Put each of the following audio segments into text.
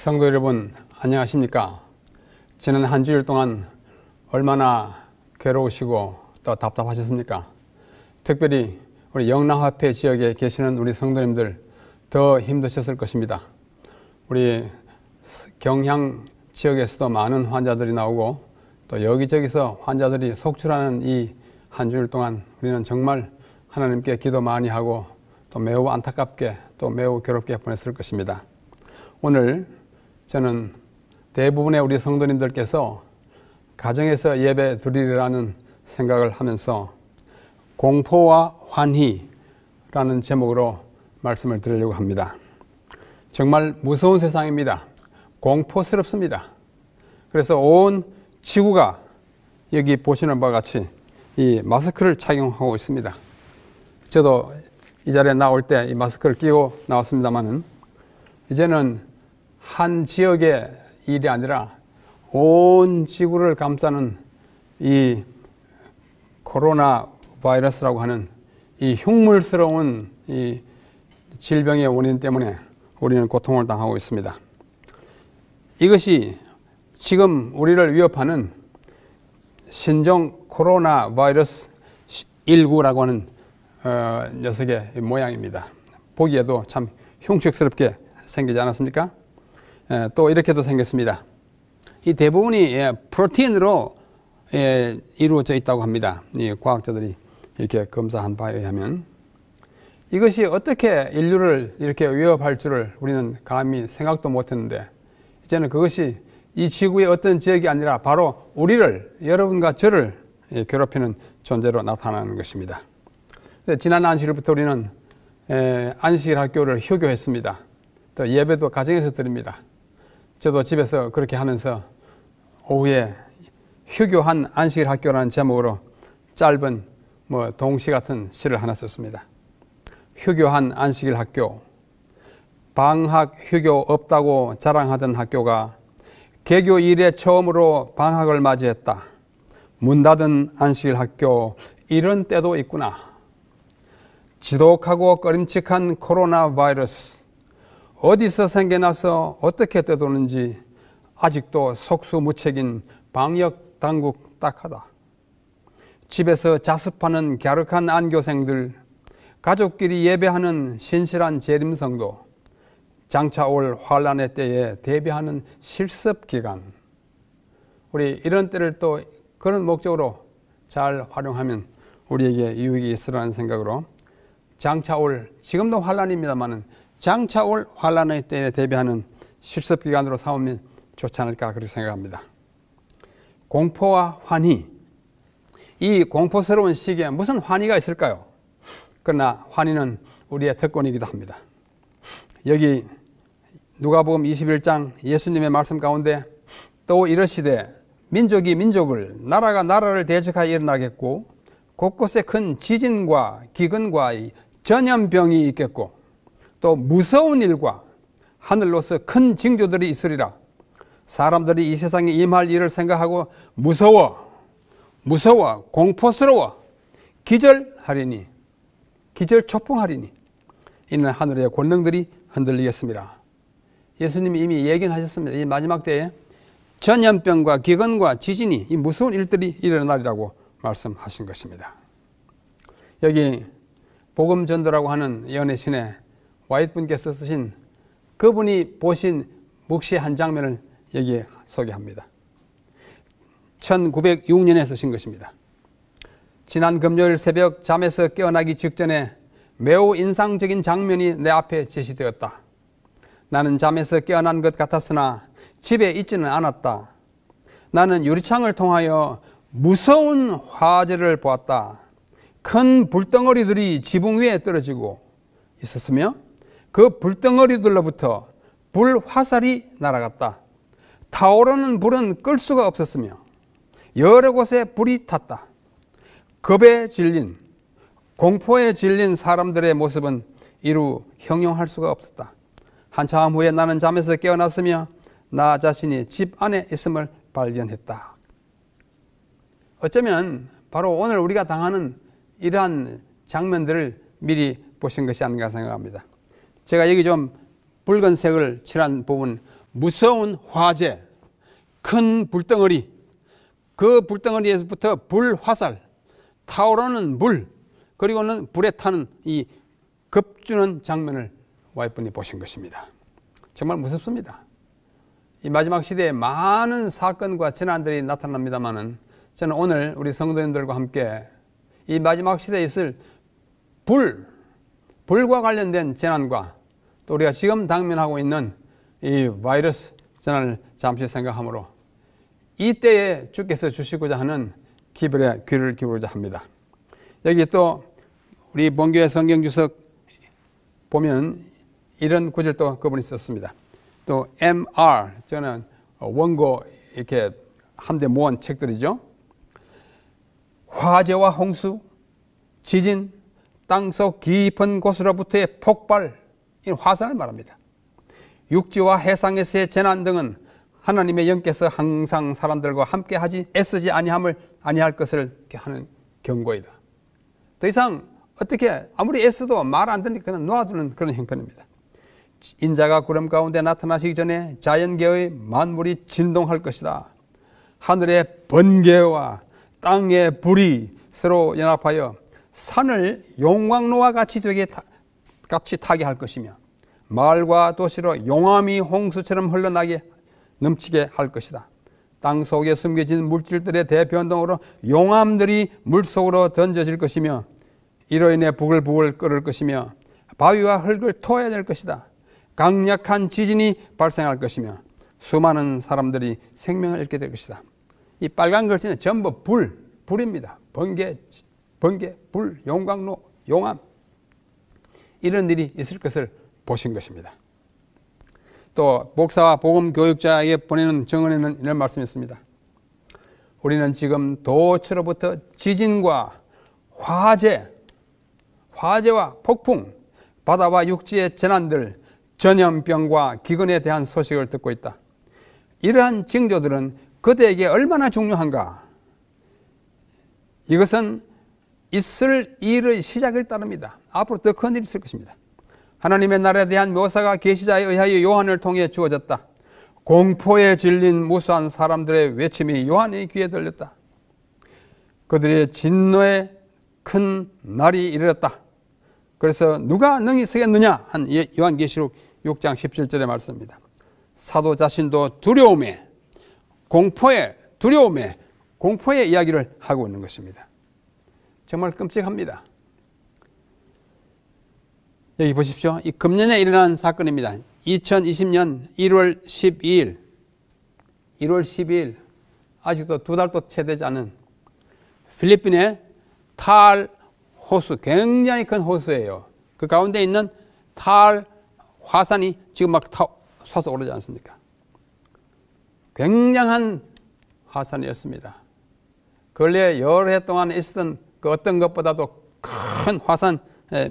성도 여러분, 안녕하십니까? 지난 한 주일 동안 얼마나 괴로우시고 또 답답하셨습니까? 특별히 우리 영남화폐 지역에 계시는 우리 성도님들 더 힘드셨을 것입니다. 우리 경향 지역에서도 많은 환자들이 나오고 또 여기저기서 환자들이 속출하는 이 한 주일 동안 우리는 정말 하나님께 기도 많이 하고 또 매우 안타깝게 또 매우 괴롭게 보냈을 것입니다. 오늘 저는 대부분의 우리 성도님들께서 가정에서 예배 드리라는 생각을 하면서 공포와 환희라는 제목으로 말씀을 드리려고 합니다. 정말 무서운 세상입니다. 공포스럽습니다. 그래서 온 지구가 여기 보시는 바와 같이 이 마스크를 착용하고 있습니다. 저도 이 자리에 나올 때 이 마스크를 끼고 나왔습니다만은 이제는 한 지역의 일이 아니라 온 지구를 감싸는 이 코로나 바이러스라고 하는 이 흉물스러운 이 질병의 원인 때문에 우리는 고통을 당하고 있습니다. 이것이 지금 우리를 위협하는 신종 코로나 바이러스 19라고 하는 녀석의 모양입니다. 보기에도 참 흉측스럽게 생기지 않았습니까? 또 이렇게도 생겼습니다. 이 대부분이 프로틴으로 이루어져 있다고 합니다. 이 과학자들이 이렇게 검사한 바에 의하면 이것이 어떻게 인류를 이렇게 위협할 줄을 우리는 감히 생각도 못했는데 이제는 그것이 이 지구의 어떤 지역이 아니라 바로 우리를, 여러분과 저를 괴롭히는 존재로 나타나는 것입니다. 지난 안식일부터 우리는 안식일 학교를 휴교했습니다. 또 예배도 가정에서 드립니다. 저도 집에서 그렇게 하면서 오후에 휴교한 안식일 학교라는 제목으로 짧은 동시 같은 시를 하나 썼습니다. 휴교한 안식일 학교. 방학 휴교 없다고 자랑하던 학교가 개교 이래 처음으로 방학을 맞이했다. 문 닫은 안식일 학교, 이런 때도 있구나. 지독하고 꺼림칙한 코로나 바이러스. 어디서 생겨나서 어떻게 떠도는지 아직도 속수무책인 방역 당국 딱하다. 집에서 자습하는 갸륵한 안교생들, 가족끼리 예배하는 신실한 재림성도, 장차 올 환란의 때에 대비하는 실습기간. 우리 이런 때를 또 그런 목적으로 잘 활용하면 우리에게 유익이 있으라는 생각으로 장차 올, 지금도 환란입니다만은 장차 올 환란의 때에 대비하는 실습기간으로 삼으면 좋지 않을까 그렇게 생각합니다. 공포와 환희. 이 공포스러운 시기에 무슨 환희가 있을까요? 그러나 환희는 우리의 특권이기도 합니다. 여기 누가복음 21장 예수님의 말씀 가운데 또 이러시되 민족이 민족을, 나라가 나라를 대적하여 일어나겠고 곳곳에 큰 지진과 기근과 전염병이 있겠고 또 무서운 일과 하늘로서 큰 징조들이 있으리라. 사람들이 이 세상에 임할 일을 생각하고 무서워, 공포스러워, 기절하리니. 기절초풍하리니 이는 하늘의 권능들이 흔들리겠습니다. 예수님이 이미 예견하셨습니다. 이 마지막 때에 전염병과 기근과 지진이 이 무서운 일들이 일어나리라고 말씀하신 것입니다. 여기 복음전도라고 하는 연애신의 와이트분께서 쓰신 그분이 보신 묵시의 한 장면을 여기에 소개합니다. 1906년에 쓰신 것입니다. 지난 금요일 새벽 잠에서 깨어나기 직전에 매우 인상적인 장면이 내 앞에 제시되었다. 나는 잠에서 깨어난 것 같았으나 집에 있지는 않았다. 나는 유리창을 통하여 무서운 화재를 보았다. 큰 불덩어리들이 지붕 위에 떨어지고 있었으며 그 불덩어리들로부터 불 화살이 날아갔다. 타오르는 불은 끌 수가 없었으며 여러 곳에 불이 탔다. 겁에 질린, 공포에 질린 사람들의 모습은 이루 형용할 수가 없었다. 한참 후에 나는 잠에서 깨어났으며 나 자신이 집 안에 있음을 발견했다. 어쩌면 바로 오늘 우리가 당하는 이러한 장면들을 미리 보신 것이 아닌가 생각합니다. 제가 여기 좀 붉은색을 칠한 부분, 무서운 화재, 큰 불덩어리, 그 불덩어리에서부터 불 화살, 타오르는 물, 그리고는 불에 타는 이 급주는 장면을 와이프분이 보신 것입니다. 정말 무섭습니다. 이 마지막 시대에 많은 사건과 재난들이 나타납니다만은 저는 오늘 우리 성도님들과 함께 이 마지막 시대에 있을 불과 관련된 재난과 또 우리가 지금 당면하고 있는 이 바이러스 재난을 잠시 생각하므로 이때에 주께서 주시고자 하는 기별에 귀를 기울이자 합니다. 여기 또 우리 본교회 성경주석 보면 이런 구절도 그분이 썼습니다. 또 MR, 저는 원고 이렇게 함대 모은 책들이죠. 화재와 홍수, 지진, 땅속 깊은 곳으로부터의 폭발, 이 화산을 말합니다. 육지와 해상에서의 재난 등은 하나님의 영께서 항상 사람들과 함께 애쓰지 아니할 것을 이렇게 하는 경고이다. 더 이상 어떻게 아무리 애써도 말 안 듣니까 그냥 놓아두는 그런 형편입니다. 인자가 구름 가운데 나타나시기 전에 자연계의 만물이 진동할 것이다. 하늘의 번개와 땅의 불이 서로 연합하여 산을 용광로와 같이 타게 할 것이며 마을과 도시로 용암이 홍수처럼 흘러나게 넘치게 할 것이다. 땅 속에 숨겨진 물질들의 대변동으로 용암들이 물속으로 던져질 것이며 이로 인해 부글부글 끓을 것이며 바위와 흙을 토해야 될 것이다. 강력한 지진이 발생할 것이며 수많은 사람들이 생명을 잃게 될 것이다. 이 빨간 글씨는 전부 불입니다. 번개, 불, 용광로, 용암, 이런 일이 있을 것을 보신 것입니다. 또 목사와 복음 교육자에게 보내는 증언에는 이런 말씀이 있습니다. 우리는 지금 도처로부터 지진과 화재와 폭풍, 바다와 육지의 재난들, 전염병과 기근에 대한 소식을 듣고 있다. 이러한 징조들은 그대에게 얼마나 중요한가? 이것은 있을 일의 시작을 따릅니다. 앞으로 더 큰 일이 있을 것입니다. 하나님의 나라에 대한 묘사가 계시자에 의하여 요한을 통해 주어졌다. 공포에 질린 무수한 사람들의 외침이 요한의 귀에 들렸다. 그들의 진노의 큰 날이 이르렀다. 그래서 누가 능히 서겠느냐 한 요한계시록 6장 17절의 말씀입니다. 사도 자신도 공포의 이야기를 하고 있는 것입니다. 정말 끔찍합니다. 여기 보십시오. 이 금년에 일어난 사건입니다. 2020년 1월 12일 아직도 2달도 채 되지 않은 필리핀의 탈 호수, 굉장히 큰 호수예요. 그 가운데 있는 탈 화산이 지금 막 솟아 오르지 않습니까? 굉장한 화산이었습니다. 근래 여러 해 동안 있었던 그 어떤 것보다도 큰 화산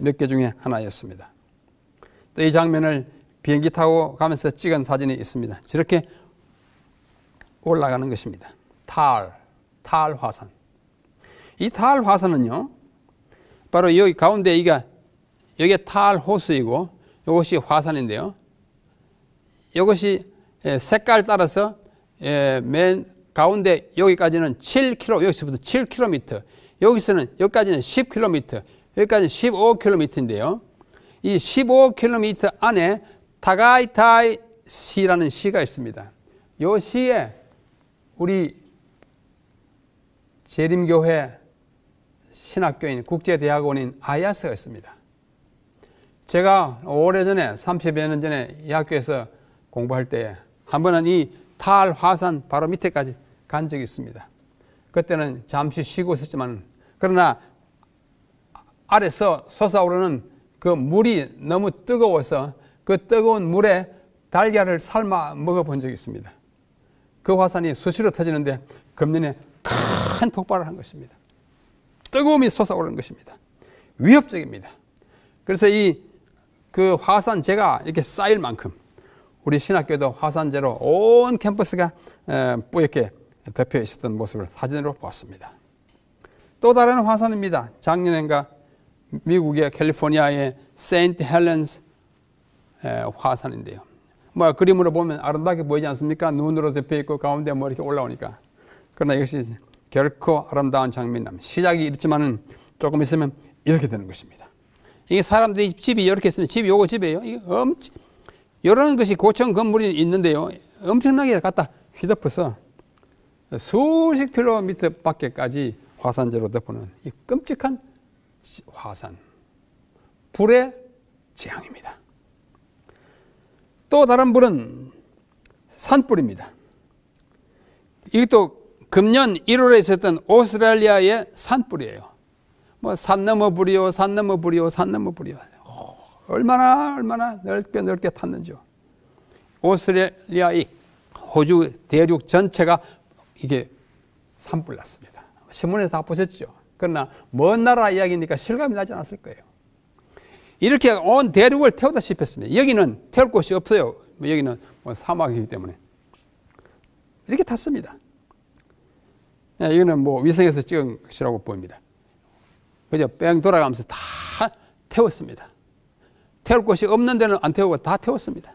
몇 개 중에 하나였습니다. 또 이 장면을 비행기 타고 가면서 찍은 사진이 있습니다. 저렇게 올라가는 것입니다. 탈 화산. 이 탈 화산은요, 바로 여기 가운데 이가 이게 탈호수이고 이것이 화산인데요. 이것이 색깔 따라서 맨 가운데 여기까지는 7km, 여기서부터 7km, 여기서는 여기까지는 10km, 여기까지는 15km인데요. 이 15km 안에 타가이타이 시라는 시가 있습니다. 이 시에 우리 재림교회 신학교인 국제대학원인 아야스가 있습니다. 제가 오래전에 30여 년 전에 이 학교에서 공부할 때 한 번은 이 탈화산 바로 밑에까지 간 적이 있습니다. 그때는 잠시 쉬고 있었지만 그러나 아래서 솟아오르는 그 물이 너무 뜨거워서 그 뜨거운 물에 달걀을 삶아 먹어본 적이 있습니다. 그 화산이 수시로 터지는데 금년에 큰 폭발을 한 것입니다. 뜨거움이 솟아오르는 것입니다. 위협적입니다. 그래서 그 화산재가 이렇게 쌓일 만큼 우리 신학교도 화산재로 온 캠퍼스가 뿌옇게 덮여 있었던 모습을 사진으로 보았습니다. 또 다른 화산입니다. 작년인가 미국의 캘리포니아의 세인트 헬렌스 화산인데요. 뭐 그림으로 보면 아름답게 보이지 않습니까? 눈으로 덮여 있고 가운데 뭐 이렇게 올라오니까. 그러나 이것이 결코 아름다운 장면이 아닙니다. 시작이 이렇지만은 조금 있으면 이렇게 되는 것입니다. 이게 사람들이 집이 이렇게 있으면 집이 요거 집이에요. 이런 것이 고층 건물이 있는데요. 엄청나게 갖다 휘덮어서 수십 킬로미터 밖에까지 화산재로 덮어놓은 이 끔찍한 화산. 불의 재앙입니다. 또 다른 불은 산불입니다. 이것도 금년 1월에 있었던 오스트레일리아의 산불이에요. 뭐 산 넘어 불이요, 산 넘어 불이요, 산 넘어 불이요. 얼마나 넓게 탔는지요. 오스트레일리아 이 호주 대륙 전체가 이게 산불 났습니다. 신문에서 다 보셨죠. 그러나 먼 나라 이야기니까 실감이 나지 않았을 거예요. 이렇게 온 대륙을 태우다시피 했습니다. 여기는 태울 곳이 없어요. 여기는 뭐 사막이기 때문에 이렇게 탔습니다. 이거는 뭐 위성에서 찍은 것이라고 보입니다. 그죠? 뺑 돌아가면서 다 태웠습니다. 태울 곳이 없는 데는 안 태우고 다 태웠습니다.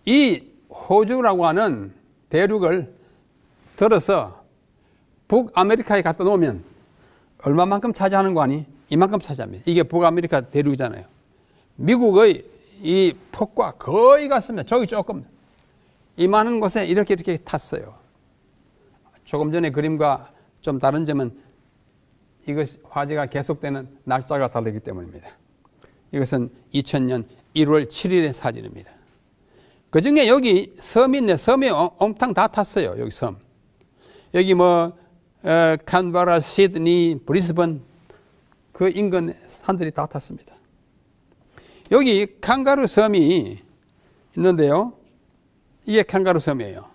이 호주라고 하는 대륙을 들어서 북아메리카에 갖다 놓으면 얼마만큼 차지하는 거 아니? 이만큼 차지합니다. 이게 북아메리카 대륙이잖아요. 미국의 이 폭과 거의 같습니다. 저기 조금 이만한 곳에 이렇게 탔어요. 조금 전에 그림과 좀 다른 점은 이것 화재가 계속되는 날짜가 다르기 때문입니다. 이것은 2000년 1월 7일의 사진입니다. 그 중에 여기 섬이 있네. 섬이 엉탕 다 탔어요. 여기 섬. 여기 캔버라, 시드니, 브리스번 그 인근 산들이 다 탔습니다. 여기 캥거루 섬이 있는데요. 이게 캥거루 섬이에요.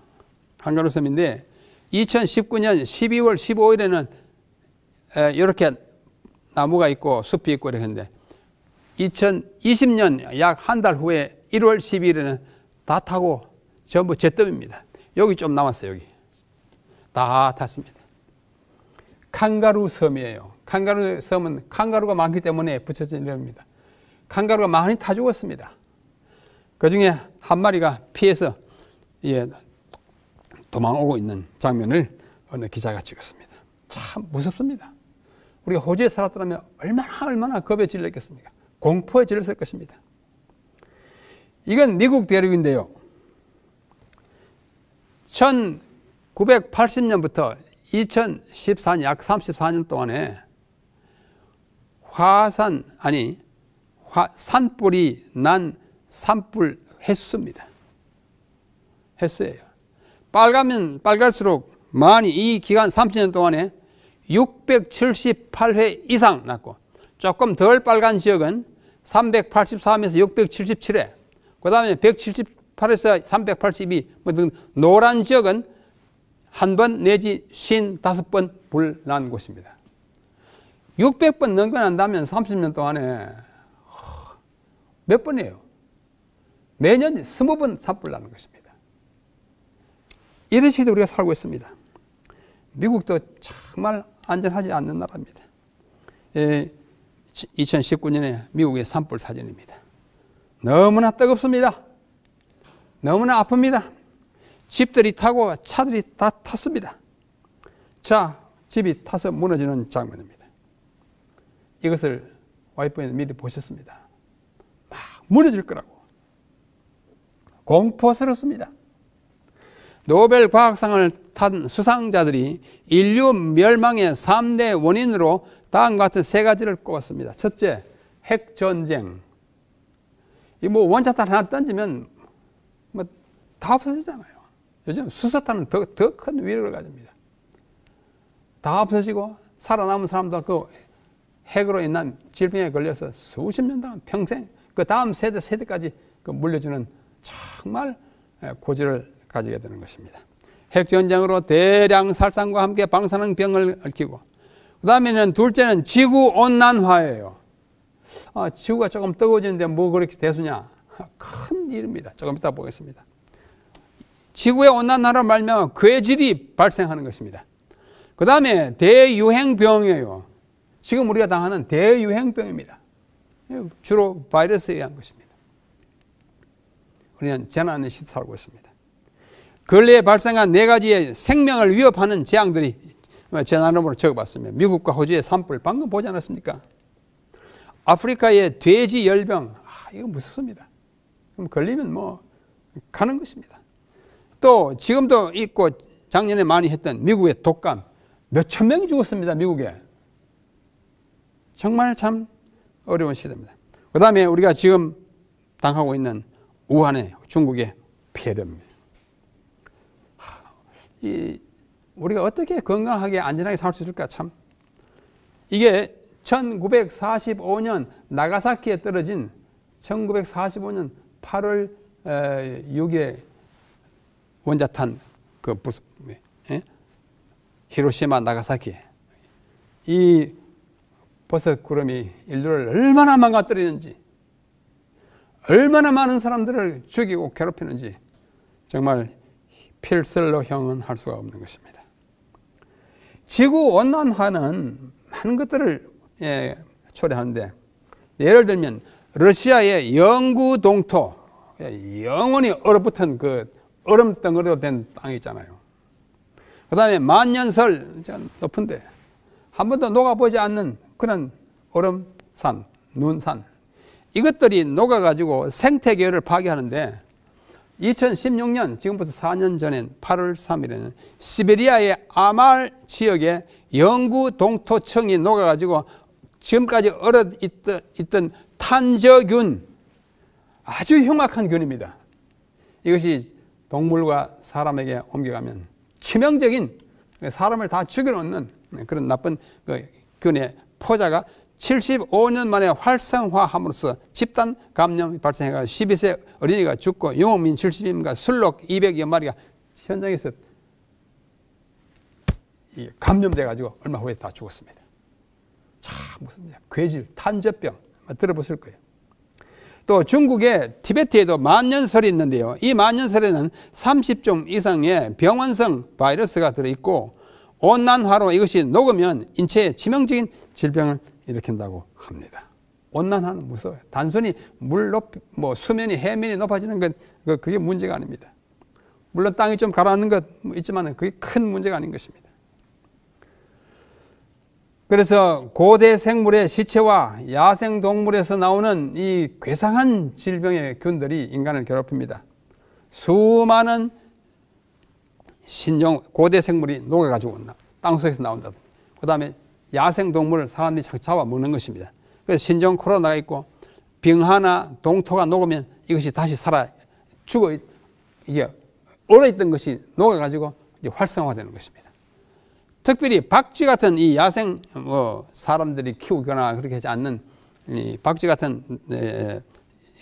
캥거루 섬인데 2019년 12월 15일에는 이렇게 나무가 있고 숲이 있고 이렇게 했는데 2020년 약 한 달 후에 1월 12일에는 다 타고 전부 잿더미입니다. 여기 좀 남았어요. 여기 다 탔습니다. 캥거루 섬이에요. 캥거루 섬은 캥거루가 많기 때문에 붙여진 이름입니다. 캥거루가 많이 타 죽었습니다. 그 중에 한 마리가 피해서 도망오고 있는 장면을 어느 기자가 찍었습니다. 참 무섭습니다. 우리가 호주에 살았더라면 얼마나 겁에 질렸겠습니까? 공포에 질렸을 것입니다. 이건 미국 대륙인데요. 1980년부터 2014년 약 34년 동안에 산불이 난 산불 횟수입니다. 횟수예요. 빨가면 빨갈수록 많이 이 기간 30년 동안에 678회 이상 났고 조금 덜 빨간 지역은 384에서 677회 그 다음에 178에서 382 노란 지역은 한 번 내지 55번 불 난 곳입니다. 600번 넘겨난다면 30년 동안에 몇 번이에요? 매년 20번 산불 나는 것입니다. 이런 시대에 우리가 살고 있습니다. 미국도 정말 안전하지 않는 나라입니다. 2019년에 미국의 산불 사진입니다. 너무나 뜨겁습니다. 너무나 아픕니다. 집들이 타고 차들이 다 탔습니다. 자, 집이 타서 무너지는 장면입니다. 이것을 와이프는 미리 보셨습니다. 막 무너질 거라고. 공포스럽습니다. 노벨 과학상을 탄 수상자들이 인류 멸망의 3대 원인으로 다음과 같은 3가지를 꼽았습니다. 첫째, 핵전쟁. 이 뭐 원자탄 하나 던지면 뭐 다 없어지잖아요. 요즘 수소탄은 더 큰 위력을 가집니다. 다 없어지고 살아남은 사람도 그 핵으로 인한 질병에 걸려서 수십 년 동안 평생 그 다음 세대까지 그 물려주는 정말 고지를 가지게 되는 것입니다. 핵전쟁으로 대량 살상과 함께 방사능병을 얽히고, 그 다음에는 둘째는 지구온난화예요. 지구가 조금 뜨거워지는데 뭐 그렇게 대수냐? 큰 일입니다. 조금 이따 보겠습니다. 지구의 온난화로 말미암아 괴질이 발생하는 것입니다. 그 다음에 대유행병이에요. 지금 우리가 당하는 대유행병입니다. 주로 바이러스에 의한 것입니다. 우리는 재난의 시대에 살고 있습니다. 근래에 발생한 4가지의 생명을 위협하는 재앙들이 재난으로 적어봤습니다. 미국과 호주의 산불 방금 보지 않았습니까? 아프리카의 돼지 열병, 이거 무섭습니다. 그럼 걸리면 뭐 가는 것입니다. 또 지금도 있고 작년에 많이 했던 미국의 독감, 몇천 명이 죽었습니다. 미국에. 정말 참 어려운 시대입니다. 그 다음에 우리가 지금 당하고 있는 우한의 중국의 폐렴입니다. 우리가 어떻게 건강하게 안전하게 살 수 있을까 참. 이게 1945년 나가사키에 떨어진 1945년 8월 6일에 원자탄 히로시마 나가사키, 이 버섯 구름이 인류를 얼마나 망가뜨리는지, 얼마나 많은 사람들을 죽이고 괴롭히는지 정말 필설로형은 할 수가 없는 것입니다. 지구온난화는 많은 것들을 초래하는데, 예를 들면 러시아의 영구 동토, 영원히 얼어붙은 그 얼음 덩어리로 된 땅이 있잖아요. 그 다음에 만년설, 높은데 한 번도 녹아보지 않는 그런 얼음산, 눈산, 이것들이 녹아가지고 생태계를 파괴하는데, 2016년, 지금부터 4년 전인 8월 3일에는 시베리아의 아말 지역에 영구 동토층이 녹아가지고 지금까지 얼어있던 탄저균, 아주 흉악한 균입니다. 이것이 동물과 사람에게 옮겨가면 치명적인, 사람을 다 죽여놓는 그런 나쁜 그 균의 포자가 75년 만에 활성화함으로써 집단 감염이 발생해서 12세 어린이가 죽고 유목민 70인과 술록 200여 마리가 현장에서 감염돼가지고 얼마 후에 다 죽었습니다. 참 무섭습니다. 괴질, 탄저병 들어보실 거예요. 또 중국의 티베트에도 만년설이 있는데요. 이 만년설에는 30종 이상의 병원성 바이러스가 들어있고, 온난화로 이것이 녹으면 인체에 치명적인 질병을 일으킨다고 합니다. 온난화는 무서워요. 단순히 수면이, 해면이 높아지는 건 그게 문제가 아닙니다. 물론 땅이 좀 가라앉는 것 있지만 그게 큰 문제가 아닌 것입니다. 그래서 고대 생물의 시체와 야생 동물에서 나오는 이 괴상한 질병의 균들이 인간을 괴롭힙니다. 수많은 고대 생물이 녹아가지고 땅속에서 나온다든지, 그 다음에 야생 동물을 사람들이 잡아 먹는 것입니다. 그래서 신종 코로나가 있고, 빙하나 동토가 녹으면 이것이 다시 이게 얼어있던 것이 녹아가지고 이제 활성화되는 것입니다. 특별히 박쥐 같은 이 야생 사람들이 키우거나 그렇게 하지 않는 이 박쥐 같은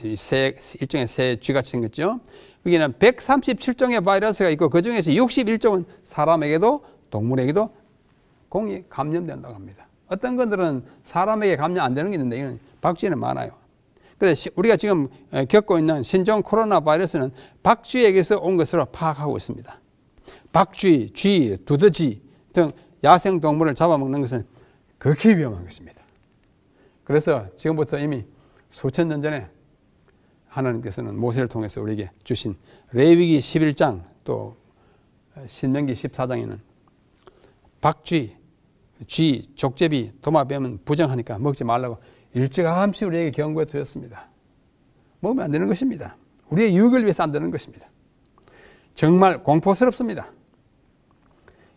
일종의 새 쥐같이 생겼죠. 여기는 137종의 바이러스가 있고, 그 중에서 61종은 사람에게도 동물에게도 공이 감염된다고 합니다. 어떤 것들은 사람에게 감염 안 되는 게 있는데, 이건 박쥐는 많아요. 그래서 우리가 지금 겪고 있는 신종 코로나 바이러스는 박쥐에게서 온 것으로 파악하고 있습니다. 박쥐, 쥐, 두더지 등 야생 동물을 잡아먹는 것은 극히 위험한 것입니다. 그래서 지금부터 이미 수천 년 전에 하나님께서는 모세를 통해서 우리에게 주신 레위기 11장 또 신명기 14장에는 박쥐, 쥐, 족제비, 도마뱀은 부정하니까 먹지 말라고 일찌감치 우리에게 경고해 두셨습니다. 먹으면 안 되는 것입니다. 우리의 유익을 위해서 안 되는 것입니다. 정말 공포스럽습니다.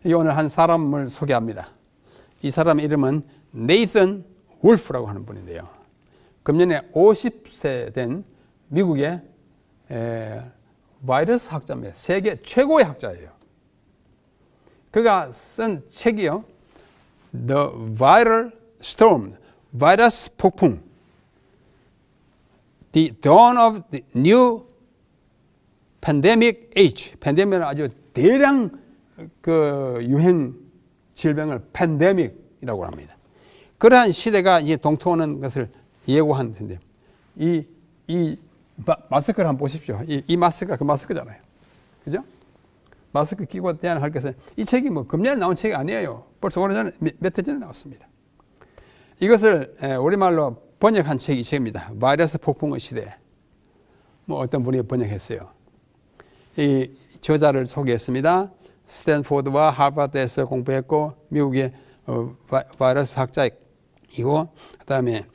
오늘 한 사람을 소개합니다. 이 사람의 이름은 네이선 울프라고 하는 분인데요. 금년에 50세 된 미국의 바이러스 학자입니다. 세계 최고의 학자예요. 그가 쓴 책이요, The Viral Storm, 바이러스 폭풍, The Dawn of the New Pandemic Age. 팬데믹은 아주 대량 그 유행 질병을 팬데믹이라고 합니다. 그러한 시대가 이제 동토하는 것을 예고한 텐데, 이 마스크를 한번 보십시오. 이 마스크가 그 마스크잖아요. 그죠? 마스크 끼고 대안할 것은 이 책이 뭐 금년에 나온 책이 아니에요. 벌써 오래전에 몇 해 전에 나왔습니다. 이것을 우리말로 번역한 책이 이 책입니다. 바이러스 폭풍의 시대. 뭐 어떤 분이 번역했어요. 이 저자를 소개했습니다. 스탠포드와 하버드에서 공부했고 미국의 바이러스 학자이고 그다음에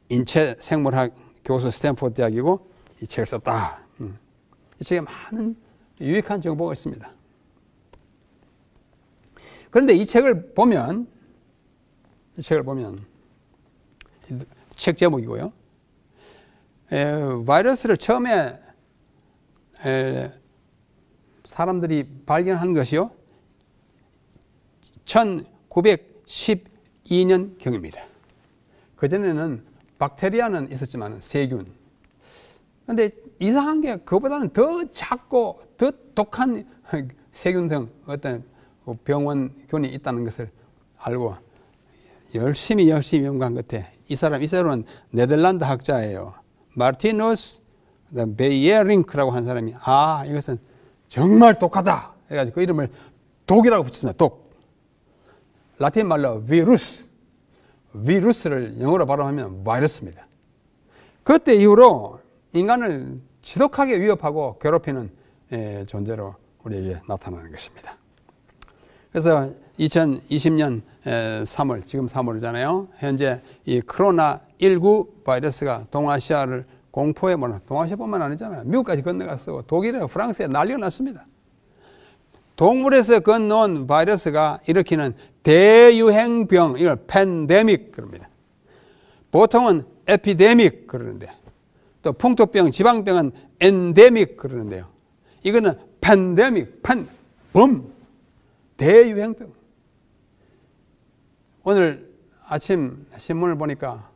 인체 생물학 교수 스탠포드 대학이고 이 책을 썼다. 이 책에 많은 유익한 정보가 있습니다. 그런데 이 책을 보면 책 제목이고요. 바이러스를 처음에 사람들이 발견한 것이요, 1912년경입니다. 그전에는 박테리아는 있었지만 세균. 그런데 이상한 게 그보다는 더 작고 더 독한 세균성 어떤 병원균이 있다는 것을 알고 열심히 연구한 끝에 이 사람은 네덜란드 학자예요. 마르티누스 베이에링크라고 한 사람이 이것은 정말 독하다 해가지고 그 이름을 독이라고 붙였습니다. 독. 라틴 말로 비루스를 영어로 발음하면 바이러스입니다. 그때 이후로 인간을 지독하게 위협하고 괴롭히는 존재로 우리에게 나타나는 것입니다. 그래서 2020년 3월, 지금 3월이잖아요. 현재 이 코로나19 바이러스가 동아시아를 공포에 몰아, 동아시아뿐만 아니잖아요. 미국까지 건너갔어. 독일에, 프랑스에 난리가 났습니다. 동물에서 건너온 바이러스가 일으키는 대유행병, 이걸 팬데믹 그럽니다. 보통은 에피데믹 그러는데, 또 풍토병, 지방병은 엔데믹 그러는데요. 이거는 팬데믹, 대유행병. 오늘 아침 신문을 보니까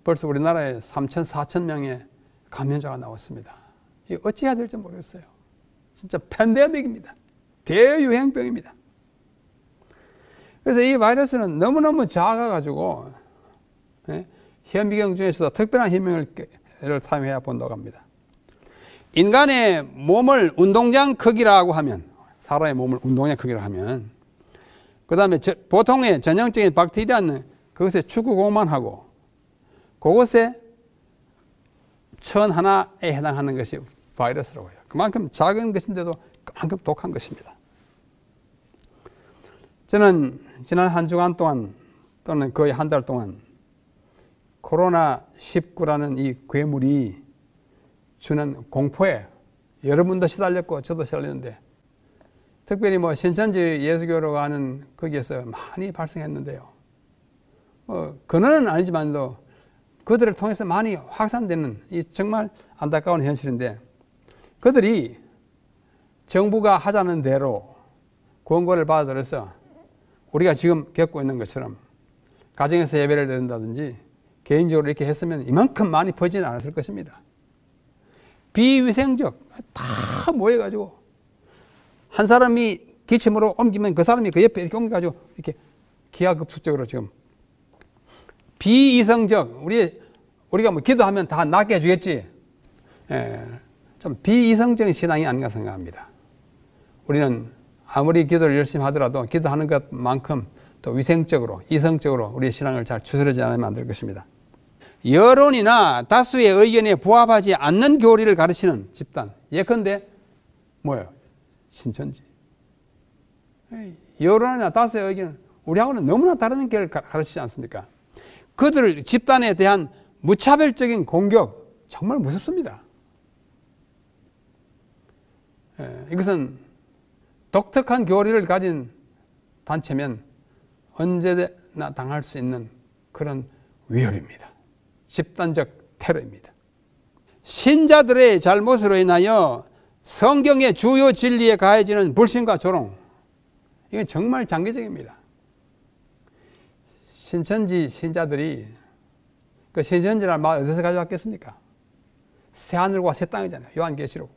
벌써 우리나라에 3천, 4천 명의 감염자가 나왔습니다. 이 어찌해야 될지 모르겠어요. 진짜 팬데믹입니다. 대유행병입니다. 그래서 이 바이러스는 너무너무 작아가지고 현미경 중에서도 특별한 현미경을 사용해야 본다고 합니다. 인간의 몸을 운동장 크기라고 하면, 사람의 몸을 운동장 크기라고 하면, 그 다음에 보통의 전형적인 박테리아는 그것에 축구공만 하고, 그것에 1001에 해당하는 것이 바이러스라고 해요. 그만큼 작은 것인데도 그만큼 독한 것입니다. 저는 지난 한 주간 동안 또는 거의 한 달 동안 코로나19라는 이 괴물이 주는 공포에 여러분도 시달렸고 저도 시달렸는데, 특별히 뭐 신천지 예수교로 가는 거기에서 많이 발생했는데요. 근원은 아니지만도 그들을 통해서 많이 확산되는 이 정말 안타까운 현실인데, 그들이 정부가 하자는 대로 권고를 받아들여서 우리가 지금 겪고 있는 것처럼 가정에서 예배를 드린다든지 개인적으로 이렇게 했으면 이만큼 많이 퍼지는 않았을 것입니다. 비위생적, 다 모여가지고 한 사람이 기침으로 옮기면 그 사람이 그 옆에 이렇게 옮겨가지고 이렇게 기하급수적으로 지금 비이성적, 우리가 뭐 기도하면 다 낫게 해주겠지. 좀 비이성적인 신앙이 아닌가 생각합니다. 우리는 아무리 기도를 열심히 하더라도 기도하는 것만큼 또 위생적으로, 이성적으로 우리의 신앙을 잘 추스르지 않으면 안 될 것입니다. 여론이나 다수의 의견에 부합하지 않는 교리를 가르치는 집단, 예컨대 뭐예요? 신천지. 여론이나 다수의 의견은 우리하고는 너무나 다른 길을 가르치지 않습니까? 그들 집단에 대한 무차별적인 공격, 정말 무섭습니다. 이것은 독특한 교리를 가진 단체면 언제나 당할 수 있는 그런 위협입니다. 집단적 테러입니다. 신자들의 잘못으로 인하여 성경의 주요 진리에 가해지는 불신과 조롱, 이건 정말 장기적입니다. 신천지 신자들이, 그 신천지라는 말 어디서 가져왔겠습니까? 새하늘과 새 땅이잖아요. 요한계시록.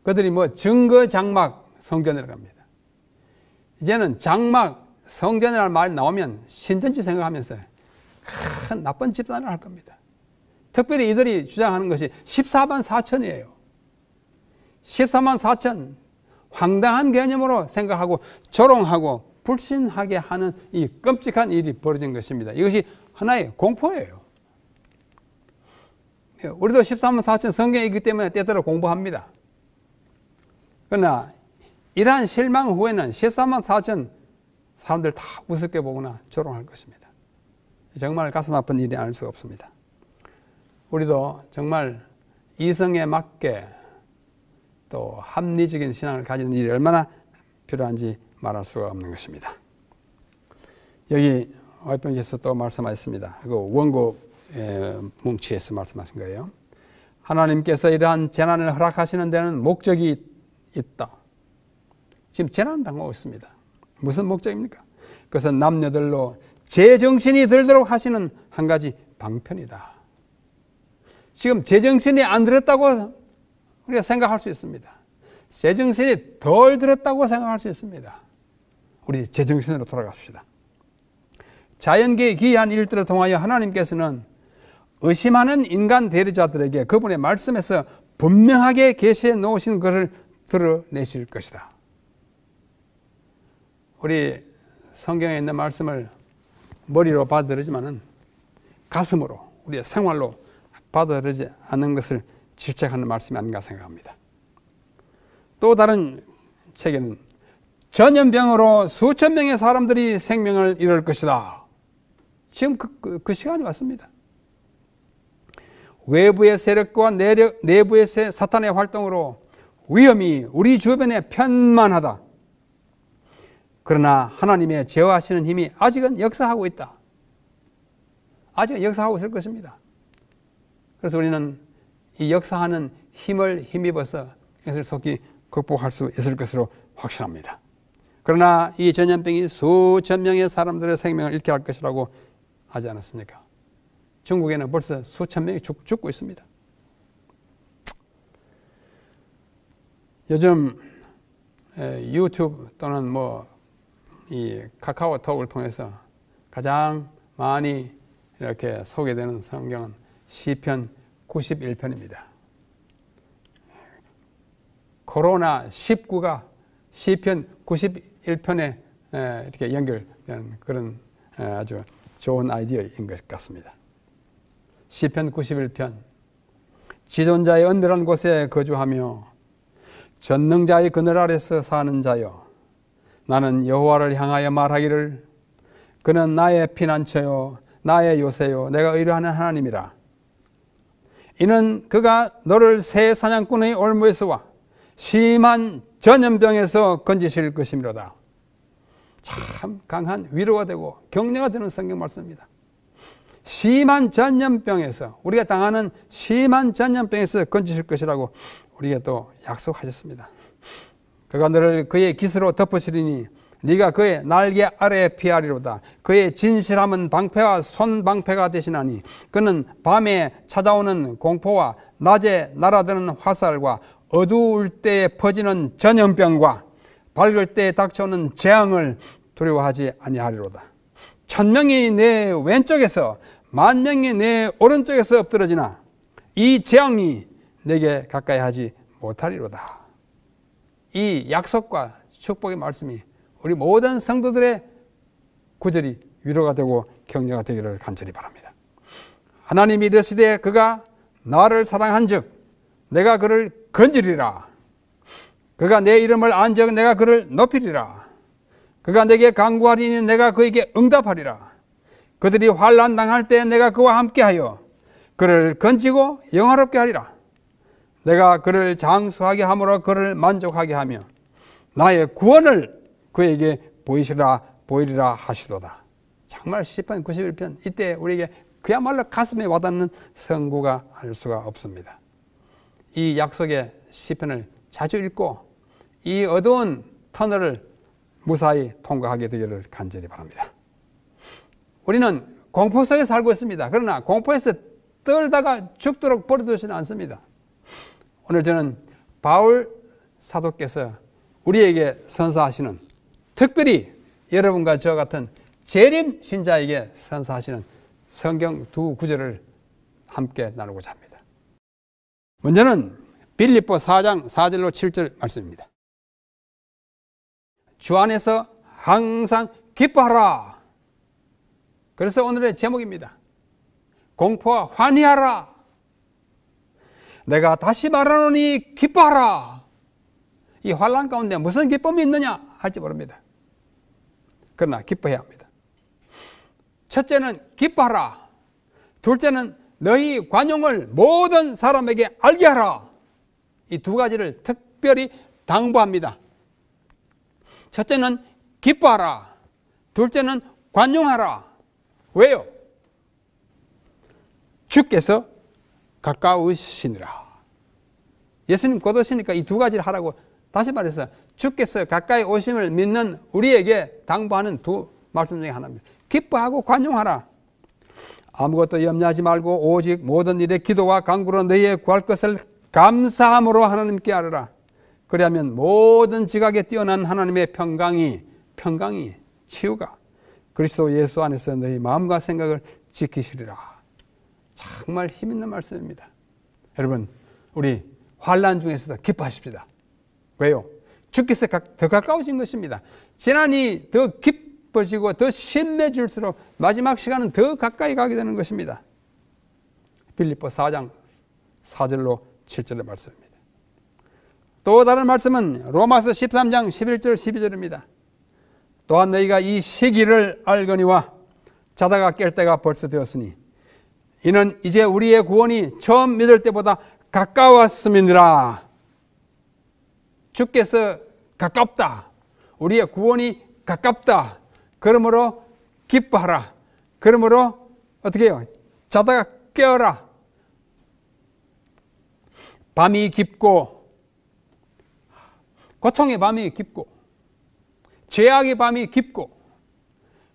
그들이 뭐 증거 장막 성전이라고 합니다. 이제는 장막 성전이라는 말이 나오면 신천지 생각하면서 큰 나쁜 집단을 할 겁니다. 특별히 이들이 주장하는 것이 14만 4천이에요. 14만 4천, 황당한 개념으로 생각하고 조롱하고 불신하게 하는 이 끔찍한 일이 벌어진 것입니다. 이것이 하나의 공포예요. 우리도 14만 4천 성경이 있기 때문에 때때로 공부합니다. 그러나 이러한 실망 후에는 14만 4천 사람들 다 우습게 보거나 조롱할 것입니다. 정말 가슴 아픈 일이 아닐 수가 없습니다. 우리도 정말 이성에 맞게 또 합리적인 신앙을 가지는 일이 얼마나 필요한지 말할 수가 없는 것입니다. 여기 와이프님께서 또 말씀하셨습니다. 그 원고 뭉치에서 말씀하신 거예요. 하나님께서 이러한 재난을 허락하시는 데는 목적이 있다. 지금 재난 당하고 있습니다. 무슨 목적입니까? 그것은 남녀들로 제정신이 들도록 하시는 한 가지 방편이다. 지금 제정신이 안 들었다고 우리가 생각할 수 있습니다. 제정신이 덜 들었다고 생각할 수 있습니다. 우리 제정신으로 돌아갑시다. 자연계의 기이한 일들을 통하여 하나님께서는 의심하는 인간 대리자들에게 그분의 말씀에서 분명하게 계시해 놓으신 것을 드러내실 것이다. 우리 성경에 있는 말씀을 머리로 받아들이지만은 가슴으로, 우리의 생활로 받아들이지 않는 것을 질책하는 말씀이 아닌가 생각합니다. 또 다른 책에는 전염병으로 수천 명의 사람들이 생명을 잃을 것이다. 지금 그 시간이 왔습니다. 외부의 세력과 내부의 사탄의 활동으로 위험이 우리 주변에 편만하다. 그러나 하나님의 제어하시는 힘이 아직은 역사하고 있다. 아직은 역사하고 있을 것입니다. 그래서 우리는 이 역사하는 힘을 힘입어서 이것을 속히 극복할 수 있을 것으로 확신합니다. 그러나 이 전염병이 수천 명의 사람들의 생명을 잃게 할 것이라고 하지 않았습니까? 중국에는 벌써 수천 명이 죽고 있습니다. 요즘 유튜브 또는 이 카카오톡을 통해서 가장 많이 이렇게 소개되는 성경은 시편 91편입니다. 코로나 19가 시편 91편에 이렇게 연결되는 그런 아주 좋은 아이디어인 것 같습니다. 시편 91편. 지존자의 은밀한 곳에 거주하며 전능자의 그늘 아래서 사는 자여, 나는 여호와를 향하여 말하기를 그는 나의 피난처요 나의 요새요 내가 의뢰하는 하나님이라. 이는 그가 너를 새 사냥꾼의 올무에서와 심한 전염병에서 건지실 것이미로다. 참 강한 위로가 되고 격려가 되는 성경 말씀입니다. 심한 전염병에서, 우리가 당하는 심한 전염병에서 건지실 것이라고 우리에게 또 약속하셨습니다. 그가 너를 그의 깃으로 덮으시리니 네가 그의 날개 아래에 피하리로다. 그의 진실함은 방패와 손방패가 되시나니 그는 밤에 찾아오는 공포와 낮에 날아드는 화살과 어두울 때에 퍼지는 전염병과 밝을 때에 닥쳐오는 재앙을 두려워하지 아니하리로다. 1000명이 내 왼쪽에서 10,000명이 내 오른쪽에서 엎드러지나 이 재앙이 내게 가까이 하지 못하리로다. 이 약속과 축복의 말씀이 우리 모든 성도들의 구절이 위로가 되고 격려가 되기를 간절히 바랍니다. 하나님이 이르시되 그가 나를 사랑한즉 내가 그를 건지리라. 그가 내 이름을 안즉 내가 그를 높이리라. 그가 내게 간구하리니 내가 그에게 응답하리라. 그들이 환난 당할 때 내가 그와 함께하여 그를 건지고 영화롭게 하리라. 내가 그를 장수하게 함으로 그를 만족하게 하며 나의 구원을 그에게 보이리라 하시도다. 정말 시편 91편 이때 우리에게 그야말로 가슴에 와닿는 선구가 알 수가 없습니다. 이 약속의 시편을 자주 읽고 이 어두운 터널을 무사히 통과하게 되기를 간절히 바랍니다. 우리는 공포 속에 살고 있습니다. 그러나 공포에서 떨다가 죽도록 버려두지는 않습니다. 오늘 저는 바울 사도께서 우리에게 선사하시는, 특별히 여러분과 저 같은 재림 신자에게 선사하시는 성경 두 구절을 함께 나누고자 합니다. 먼저는 빌립보 4장 4절로 7절 말씀입니다. 주 안에서 항상 기뻐하라. 그래서 오늘의 제목입니다. 공포와 환희하라. 내가 다시 말하노니 기뻐하라. 이 환난 가운데 무슨 기쁨이 있느냐 할지 모릅니다. 그러나 기뻐해야 합니다. 첫째는 기뻐하라. 둘째는 너희 관용을 모든 사람에게 알게 하라. 이 두 가지를 특별히 당부합니다. 첫째는 기뻐하라. 둘째는 관용하라. 왜요? 주께서 가까우시니라. 예수님 곧 오시니까 이 두 가지를 하라고, 다시 말해서 주께서 가까이 오심을 믿는 우리에게 당부하는 두 말씀 중에 하나입니다. 기뻐하고 관용하라. 아무것도 염려하지 말고 오직 모든 일에 기도와 간구로 너희의 구할 것을 감사함으로 하나님께 아뢰라. 그리하면 모든 지각에 뛰어난 하나님의 평강이 치유가 그리스도 예수 안에서 너희 마음과 생각을 지키시리라. 정말 힘있는 말씀입니다. 여러분, 우리 환난 중에서도 기뻐하십시다. 왜요? 주께서 더 가까워진 것입니다. 재난이 더 깊어지고 더 심해질수록 마지막 시간은 더 가까이 가게 되는 것입니다. 빌립보 4장 4절로 7절의 말씀입니다. 또 다른 말씀은 로마서 13장 11절 12절입니다. 또한 너희가 이 시기를 알거니와 자다가 깰 때가 벌써 되었으니 이는 이제 우리의 구원이 처음 믿을 때보다 가까웠음이니라. 주께서 가깝다. 우리의 구원이 가깝다. 그러므로 기뻐하라. 그러므로 어떻게 해요? 자다가 깨어라. 밤이 깊고 고통의 밤이 깊고 죄악의 밤이 깊고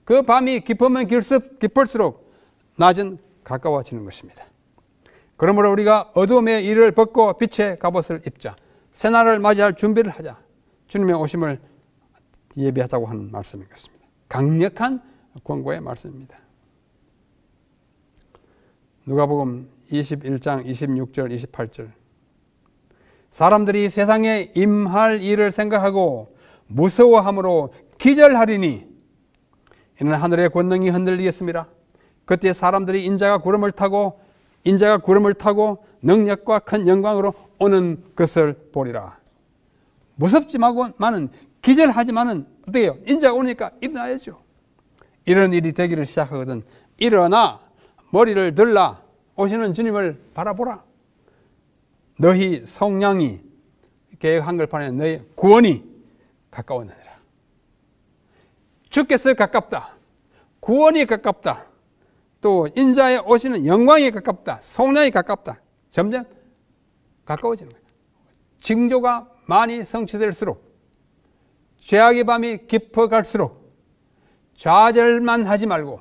그 밤이 깊으면 깊을수록 낮은 가까워지는 것입니다. 그러므로 우리가 어두움의 일을 벗고 빛의 갑옷을 입자. 새날을 맞이할 준비를 하자. 주님의 오심을 예비하자고 하는 말씀인 것입니다. 강력한 권고의 말씀입니다. 누가복음 21장 26절 28절 사람들이 세상에 임할 일을 생각하고 무서워함으로 기절하리니 이는 하늘의 권능이 흔들리겠습니다. 그때 사람들이 인자가 구름을 타고 능력과 큰 영광으로 오는 것을 보리라. 무섭지만은 기절하지만은 어떻게 해요? 인자가 오니까 일어나야죠. 이런 일이 되기를 시작하거든 일어나 머리를 들라 오시는 주님을 바라보라. 너희 성량이 계획 한글판에 너희 구원이 가까웠느니라. 주께서 가깝다. 구원이 가깝다. 또 인자에 오시는 영광이 가깝다. 성량이 가깝다. 점점 가까워지는 거예요. 징조가 많이 성취될수록 죄악의 밤이 깊어갈수록 좌절만 하지 말고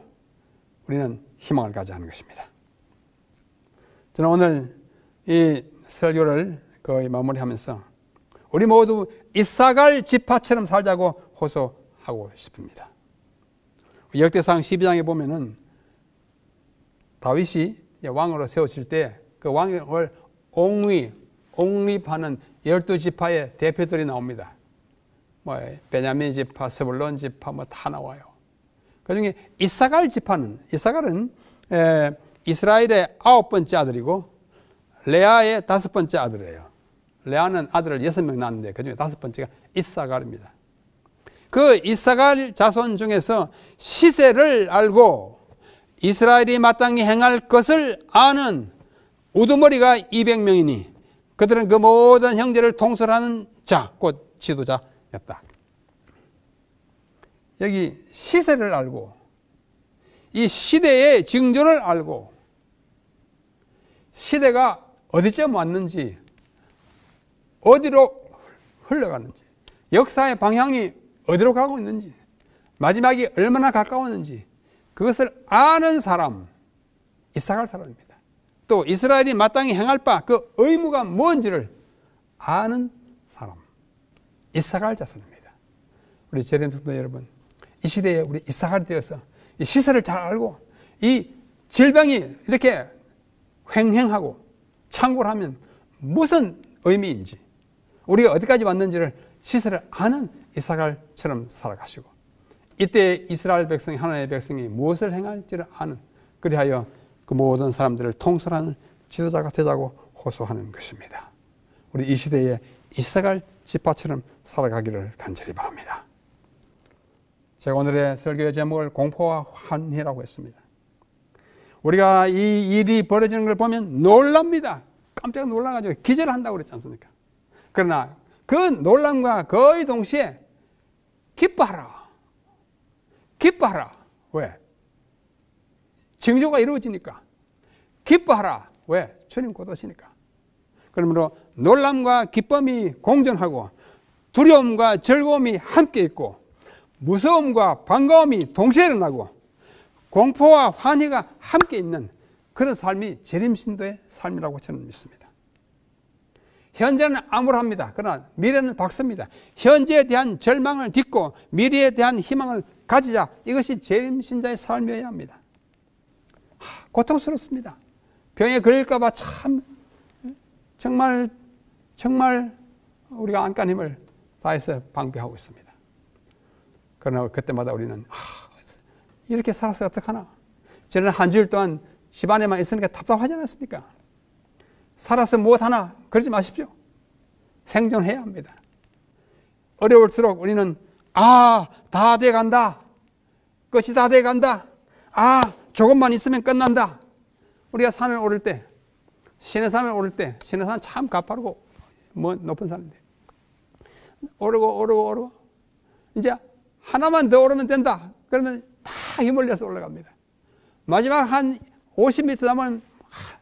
우리는 희망을 가져야 하는 것입니다. 저는 오늘 이 설교를 거의 마무리하면서 우리 모두 이사갈 지파처럼 살자고 호소하고 싶습니다. 역대상 12장에 보면은 다윗이 왕으로 세워질 때 그 왕을 옹립하는 12지파의 대표들이 나옵니다. 뭐 베냐민 지파, 스불론 지파 뭐 다 나와요. 그 중에 이사갈 지파는 이사갈은 이스라엘의 9번째 아들이고 레아의 5번째 아들이에요. 레아는 아들을 6명 낳았는데 그중에 5번째가 이사갈입니다. 그 이사갈 자손 중에서 시세를 알고 이스라엘이 마땅히 행할 것을 아는 우두머리가 200명이니 그들은 그 모든 형제를 통솔하는 자, 곧 지도자였다. 여기 시세를 알고 이 시대의 징조를 알고 시대가 어디쯤 왔는지 어디로 흘러가는지 역사의 방향이 어디로 가고 있는지 마지막이 얼마나 가까웠는지 그것을 아는 사람 이사갈 사람입니다. 또 이스라엘이 마땅히 행할 바 그 의무가 뭔지를 아는 사람 이사갈 자손입니다. 우리 재림 성도 여러분, 이 시대에 우리 이사갈이 되어서 이 시세를 잘 알고 이 질병이 이렇게 횡행하고 창궐하면 무슨 의미인지 우리가 어디까지 왔는지를 시세를 아는 이사갈처럼 살아가시고 이때 이스라엘 백성이 하나님의 백성이 무엇을 행할지를 아는 그리하여 그 모든 사람들을 통솔하는 지도자가 되자고 호소하는 것입니다. 우리 이 시대에 이사갈 지파처럼 살아가기를 간절히 바랍니다. 제가 오늘의 설교의 제목을 공포와 환희라고 했습니다. 우리가 이 일이 벌어지는 걸 보면 놀랍니다. 깜짝 놀라가지고 기절한다고 그랬지 않습니까? 그러나 그 놀람과 거의 동시에 기뻐하라. 기뻐하라. 왜? 징조가 이루어지니까. 기뻐하라. 왜? 주님 곧 오시니까. 그러므로 놀람과 기쁨이 공존하고 두려움과 즐거움이 함께 있고 무서움과 반가움이 동시에 일어나고 공포와 환희가 함께 있는 그런 삶이 재림신도의 삶이라고 저는 믿습니다. 현재는 암울합니다. 그러나 미래는 밝습니다. 현재에 대한 절망을 딛고 미래에 대한 희망을 가지자. 이것이 재림신자의 삶이어야 합니다. 고통스럽습니다. 병에 걸릴까 봐 참 정말 우리가 안간 힘을 다해서 방비하고 있습니다. 그러나 그때마다 우리는 이렇게 살아서 어떡하나. 저는 한 주일 동안 집안에만 있으니까 답답하지 않았습니까? 살아서 무엇하나 그러지 마십시오. 생존해야 합니다. 어려울수록 우리는 다 돼간다. 끝이 다 돼간다. 조금만 있으면 끝난다. 우리가 산을 오를 때 시내산을 오를 때 시내산 참 가파르고 높은 산인데 오르고 이제 하나만 더 오르면 된다. 그러면 막 힘을 내서 올라갑니다. 마지막 한 50m 남으면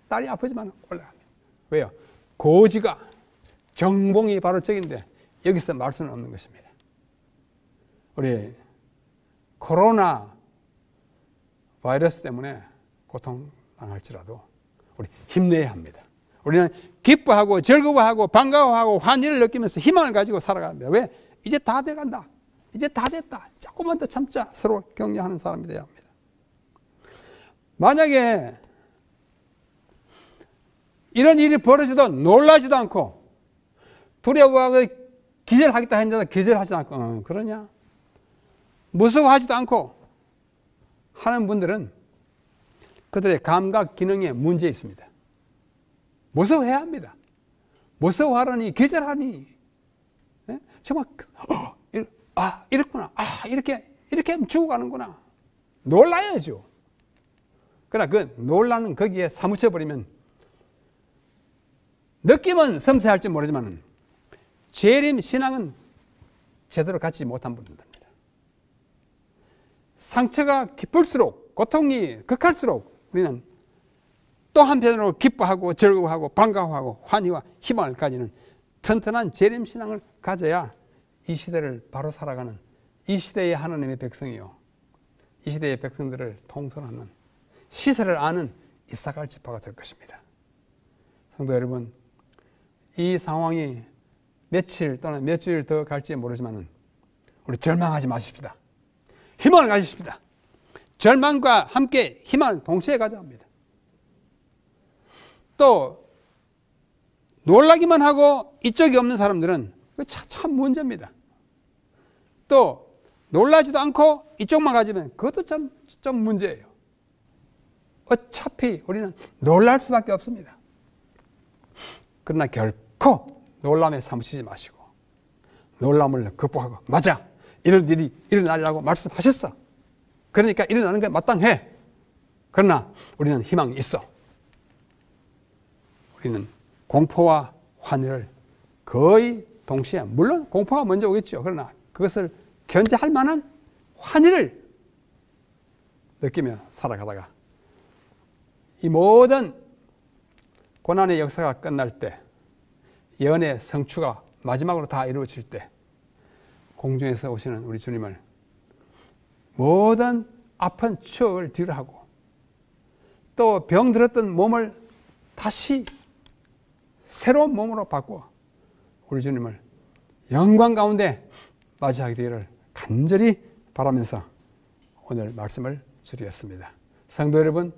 다리 아프지만 올라갑니다. 왜요? 고지가 정봉이 바로 저긴데 여기서 말 수는 없는 것입니다. 우리 코로나 바이러스 때문에 고통당할지라도 우리 힘내야 합니다. 우리는 기뻐하고 즐거워하고 반가워하고 환희를 느끼면서 희망을 가지고 살아갑니다. 왜? 이제 다 돼간다. 이제 다 됐다. 조금만 더 참자. 서로 격려하는 사람이 되어야 합니다. 만약에 이런 일이 벌어지도 놀라지도 않고 두려워하고 기절하겠다 했는데 기절하지도 않고 그러냐? 무서워하지도 않고 하는 분들은 그들의 감각 기능에 문제 있습니다. 무서워해야 합니다. 무서워하라니 기절하니 정말 이렇구나. 이렇게 하면 죽어가는구나. 놀라야죠. 그러나 그 놀라는 거기에 사무쳐 버리면 느낌은 섬세할지 모르지만 재림 신앙은 제대로 갖지 못한 분들입니다. 상처가 깊을수록 고통이 극할수록 우리는 또 한편으로 기뻐하고 즐거워하고 반가워하고 환희와 희망을 가지는 튼튼한 재림 신앙을 가져야 이 시대를 바로 살아가는 이 시대의 하나님의 백성이요 이 시대의 백성들을 통솔하는 시세를 아는 이사갈 지파가 될 것입니다. 성도 여러분, 이 상황이 며칠 또는 몇 주일 더 갈지 모르지만 우리 절망하지 마십시다. 희망을 가지십시다. 절망과 함께 희망을 동시에 가져야 합니다. 또 놀라기만 하고 이쪽이 없는 사람들은 참 문제입니다. 또 놀라지도 않고 이쪽만 가지면 그것도 좀 문제예요. 어차피 우리는 놀랄 수밖에 없습니다. 그러나 결코 놀람에 사무치지 마시고 놀람을 극복하고 맞아, 이럴 일이 일어나리라고 말씀하셨어. 그러니까 일어나는 게 마땅해. 그러나 우리는 희망이 있어. 우리는 공포와 환희를 거의 동시에, 물론 공포가 먼저 오겠죠. 그러나 그것을 견제할 만한 환희를 느끼며 살아가다가 이 모든 고난의 역사가 끝날 때, 예언의 성취가 마지막으로 다 이루어질 때 공중에서 오시는 우리 주님을 모든 아픈 추억을 뒤로 하고 또 병들었던 몸을 다시 새로운 몸으로 바꾸어 우리 주님을 영광 가운데 맞이하게 되기를 간절히 바라면서 오늘 말씀을 드리겠습니다. 성도 여러분,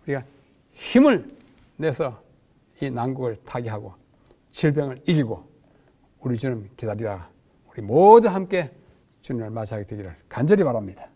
우리가 힘을 내서 이 난국을 타개하고 질병을 이기고 우리 주님 기다리다가 우리 모두 함께 주님을 맞이하게 되기를 간절히 바랍니다.